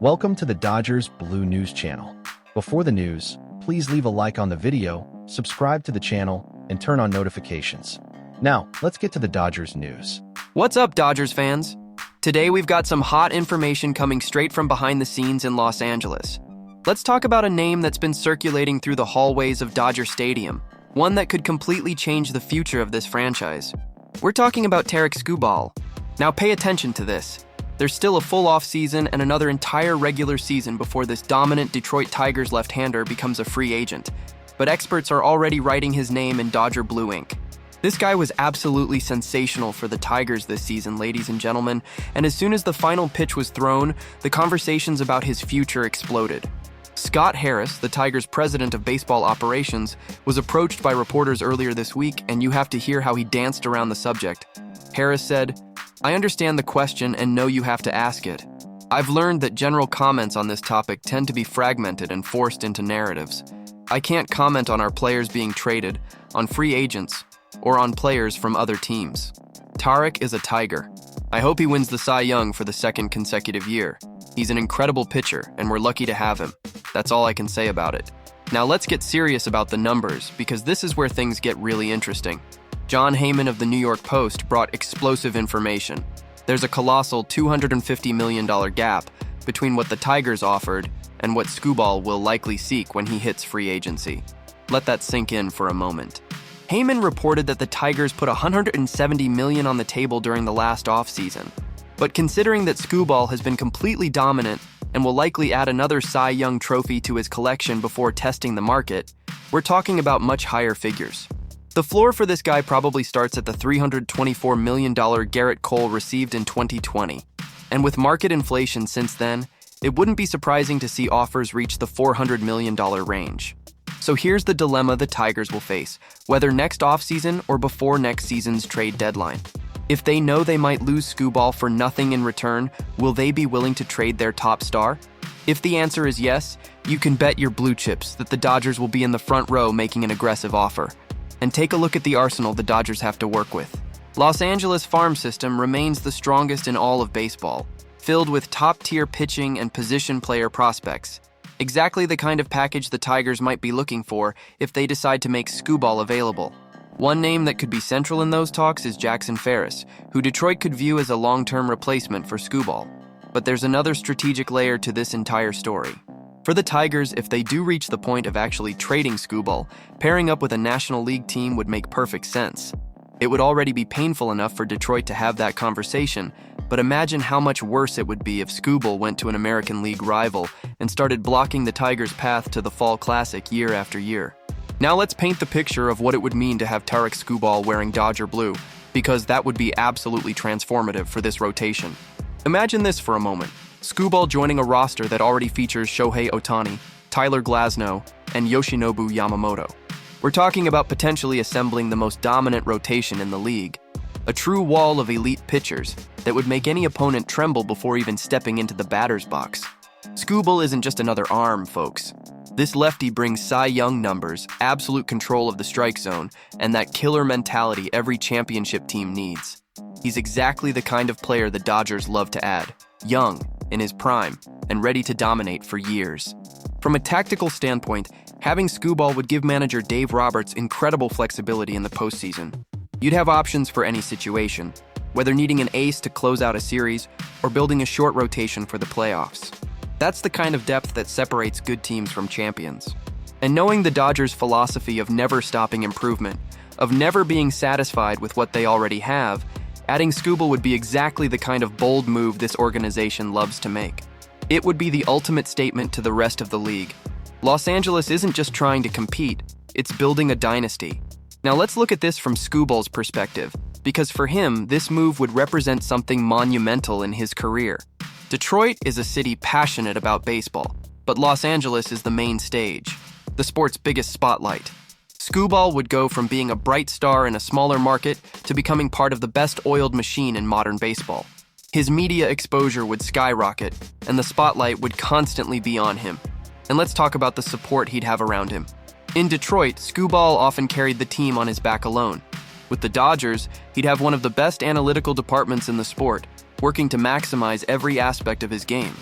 Welcome to the Dodgers Blue News channel. Before the news, please leave a like on the video, subscribe to the channel, and turn on notifications. Now, let's get to the Dodgers news. What's up, Dodgers fans? Today we've got some hot information coming straight from behind the scenes in Los Angeles. Let's talk about a name that's been circulating through the hallways of Dodger Stadium, one that could completely change the future of this franchise. We're talking about Tarik Skubal. Now pay attention to this. There's still a full off-season and another entire regular season before this dominant Detroit Tigers left-hander becomes a free agent, but experts are already writing his name in Dodger blue ink. This guy was absolutely sensational for the Tigers this season, ladies and gentlemen, and as soon as the final pitch was thrown, the conversations about his future exploded. Scott Harris, the Tigers' president of baseball operations, was approached by reporters earlier this week, and you have to hear how he danced around the subject. Harris said, "I understand the question and know you have to ask it. I've learned that general comments on this topic tend to be fragmented and forced into narratives. I can't comment on our players being traded, on free agents, or on players from other teams. Tarik is a Tiger. I hope he wins the Cy Young for the second consecutive year. He's an incredible pitcher, and we're lucky to have him. That's all I can say about it. Now let's get serious about the numbers, because this is where things get really interesting." John Heyman of the New York Post brought explosive information. There's a colossal $250 million gap between what the Tigers offered and what Skubal will likely seek when he hits free agency. Let that sink in for a moment. Heyman reported that the Tigers put $170 million on the table during the last offseason. But considering that Skubal has been completely dominant and will likely add another Cy Young trophy to his collection before testing the market, we're talking about much higher figures. The floor for this guy probably starts at the $324 million Garrett Cole received in 2020. And with market inflation since then, it wouldn't be surprising to see offers reach the $400 million range. So here's the dilemma the Tigers will face, whether next offseason or before next season's trade deadline. If they know they might lose Skubal for nothing in return, will they be willing to trade their top star? If the answer is yes, you can bet your blue chips that the Dodgers will be in the front row making an aggressive offer. And take a look at the arsenal the Dodgers have to work with. Los Angeles' farm system remains the strongest in all of baseball, filled with top-tier pitching and position player prospects. Exactly the kind of package the Tigers might be looking for if they decide to make Skubal available. One name that could be central in those talks is Jackson Ferris, who Detroit could view as a long-term replacement for Skubal. But there's another strategic layer to this entire story. For the Tigers, if they do reach the point of actually trading Skubal, pairing up with a National League team would make perfect sense. It would already be painful enough for Detroit to have that conversation, but imagine how much worse it would be if Skubal went to an American League rival and started blocking the Tigers' path to the Fall Classic year after year. Now let's paint the picture of what it would mean to have Tarik Skubal wearing Dodger blue, because that would be absolutely transformative for this rotation. Imagine this for a moment. Skubal joining a roster that already features Shohei Ohtani, Tyler Glasnow, and Yoshinobu Yamamoto. We're talking about potentially assembling the most dominant rotation in the league, a true wall of elite pitchers that would make any opponent tremble before even stepping into the batter's box. Skubal isn't just another arm, folks. This lefty brings Cy Young numbers, absolute control of the strike zone, and that killer mentality every championship team needs. He's exactly the kind of player the Dodgers love to add, young, in his prime, and ready to dominate for years. From a tactical standpoint, having Skubal would give manager Dave Roberts incredible flexibility in the postseason. You'd have options for any situation, whether needing an ace to close out a series or building a short rotation for the playoffs. That's the kind of depth that separates good teams from champions. And knowing the Dodgers' philosophy of never stopping improvement, of never being satisfied with what they already have, adding Skubal would be exactly the kind of bold move this organization loves to make. It would be the ultimate statement to the rest of the league. Los Angeles isn't just trying to compete, it's building a dynasty. Now let's look at this from Skubal's perspective, because for him, this move would represent something monumental in his career. Detroit is a city passionate about baseball, but Los Angeles is the main stage, the sport's biggest spotlight. Skubal would go from being a bright star in a smaller market to becoming part of the best-oiled machine in modern baseball. His media exposure would skyrocket, and the spotlight would constantly be on him. And let's talk about the support he'd have around him. In Detroit, Skubal often carried the team on his back alone. With the Dodgers, he'd have one of the best analytical departments in the sport, working to maximize every aspect of his game.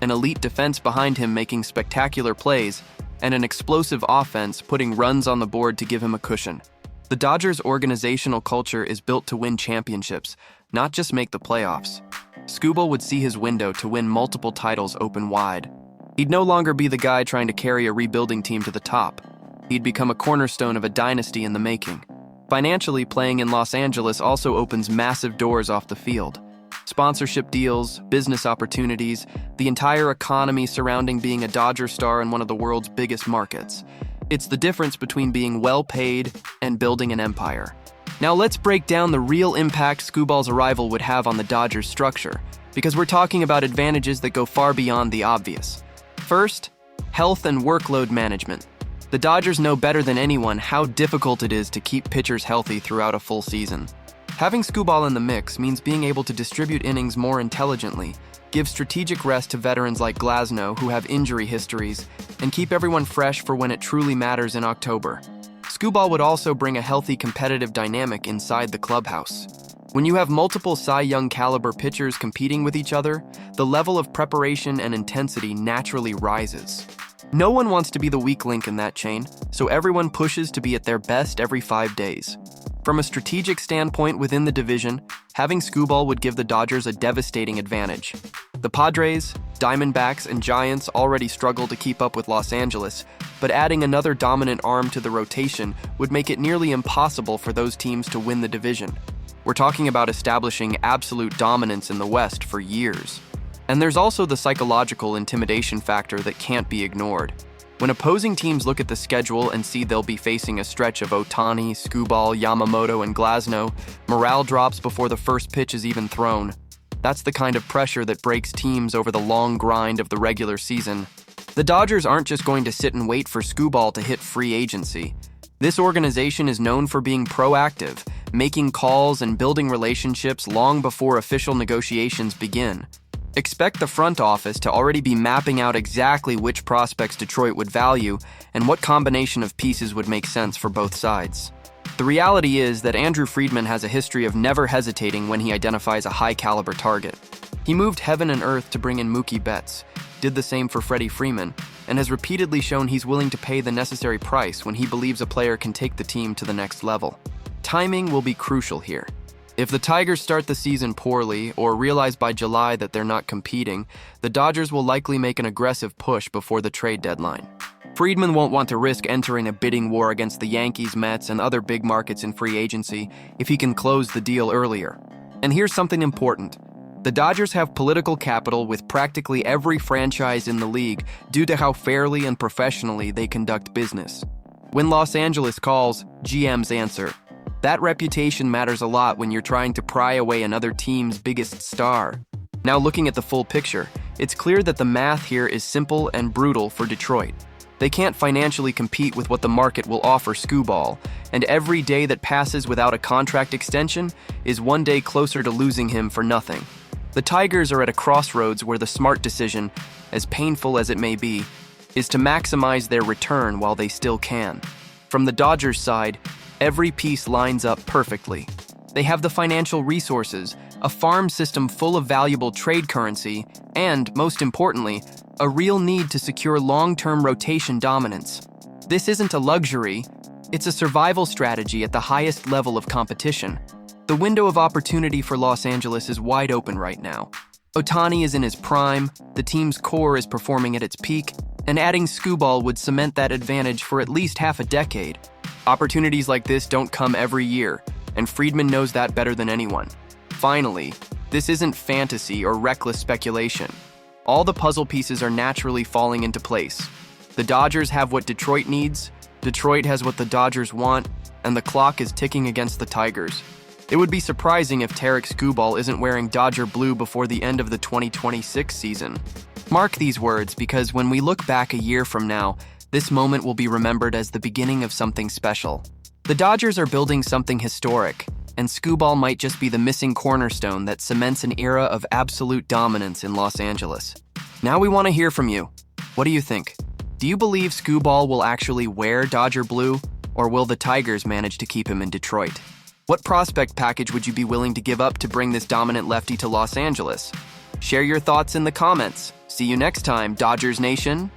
an elite defense behind him making spectacular plays, and an explosive offense putting runs on the board to give him a cushion. The Dodgers' organizational culture is built to win championships, not just make the playoffs. Skubal would see his window to win multiple titles open wide. He'd no longer be the guy trying to carry a rebuilding team to the top. He'd become a cornerstone of a dynasty in the making. Financially, playing in Los Angeles also opens massive doors off the field. Sponsorship deals, business opportunities, the entire economy surrounding being a Dodger star in one of the world's biggest markets. It's the difference between being well-paid and building an empire. Now let's break down the real impact Skubal's arrival would have on the Dodgers' structure, because we're talking about advantages that go far beyond the obvious. First, health and workload management. The Dodgers know better than anyone how difficult it is to keep pitchers healthy throughout a full season. Having Skubal in the mix means being able to distribute innings more intelligently, give strategic rest to veterans like Glasnow who have injury histories, and keep everyone fresh for when it truly matters in October. Skubal would also bring a healthy competitive dynamic inside the clubhouse. When you have multiple Cy Young caliber pitchers competing with each other, the level of preparation and intensity naturally rises. No one wants to be the weak link in that chain, so everyone pushes to be at their best every 5 days. From a strategic standpoint within the division, having Skubal would give the Dodgers a devastating advantage. The Padres, Diamondbacks, and Giants already struggle to keep up with Los Angeles, but adding another dominant arm to the rotation would make it nearly impossible for those teams to win the division. We're talking about establishing absolute dominance in the West for years. And there's also the psychological intimidation factor that can't be ignored. When opposing teams look at the schedule and see they'll be facing a stretch of Ohtani, Skubal, Yamamoto, and Glasnow, morale drops before the first pitch is even thrown. That's the kind of pressure that breaks teams over the long grind of the regular season. The Dodgers aren't just going to sit and wait for Skubal to hit free agency. This organization is known for being proactive, making calls and building relationships long before official negotiations begin. Expect the front office to already be mapping out exactly which prospects Detroit would value and what combination of pieces would make sense for both sides. The reality is that Andrew Friedman has a history of never hesitating when he identifies a high-caliber target. He moved heaven and earth to bring in Mookie Betts, did the same for Freddie Freeman, and has repeatedly shown he's willing to pay the necessary price when he believes a player can take the team to the next level. Timing will be crucial here. If the Tigers start the season poorly or realize by July that they're not competing, the Dodgers will likely make an aggressive push before the trade deadline. Friedman won't want to risk entering a bidding war against the Yankees, Mets, and other big markets in free agency if he can close the deal earlier. And here's something important. The Dodgers have political capital with practically every franchise in the league due to how fairly and professionally they conduct business. When Los Angeles calls, GMs answer. That reputation matters a lot when you're trying to pry away another team's biggest star. Now looking at the full picture, it's clear that the math here is simple and brutal for Detroit. They can't financially compete with what the market will offer Skubal, and every day that passes without a contract extension is one day closer to losing him for nothing. The Tigers are at a crossroads where the smart decision, as painful as it may be, is to maximize their return while they still can. From the Dodgers side, every piece lines up perfectly. They have the financial resources, a farm system full of valuable trade currency, and, most importantly, a real need to secure long-term rotation dominance. This isn't a luxury, it's a survival strategy at the highest level of competition. The window of opportunity for Los Angeles is wide open right now. Ohtani is in his prime, the team's core is performing at its peak, and adding Skubal would cement that advantage for at least half a decade. Opportunities like this don't come every year, and Friedman knows that better than anyone. Finally, this isn't fantasy or reckless speculation. All the puzzle pieces are naturally falling into place. The Dodgers have what Detroit needs, Detroit has what the Dodgers want, and the clock is ticking against the Tigers. It would be surprising if Tarik Skubal isn't wearing Dodger blue before the end of the 2026 season. Mark these words, because when we look back a year from now, this moment will be remembered as the beginning of something special. The Dodgers are building something historic, and Skubal might just be the missing cornerstone that cements an era of absolute dominance in Los Angeles. Now we want to hear from you. What do you think? Do you believe Skubal will actually wear Dodger blue, or will the Tigers manage to keep him in Detroit? What prospect package would you be willing to give up to bring this dominant lefty to Los Angeles? Share your thoughts in the comments. See you next time, Dodgers Nation.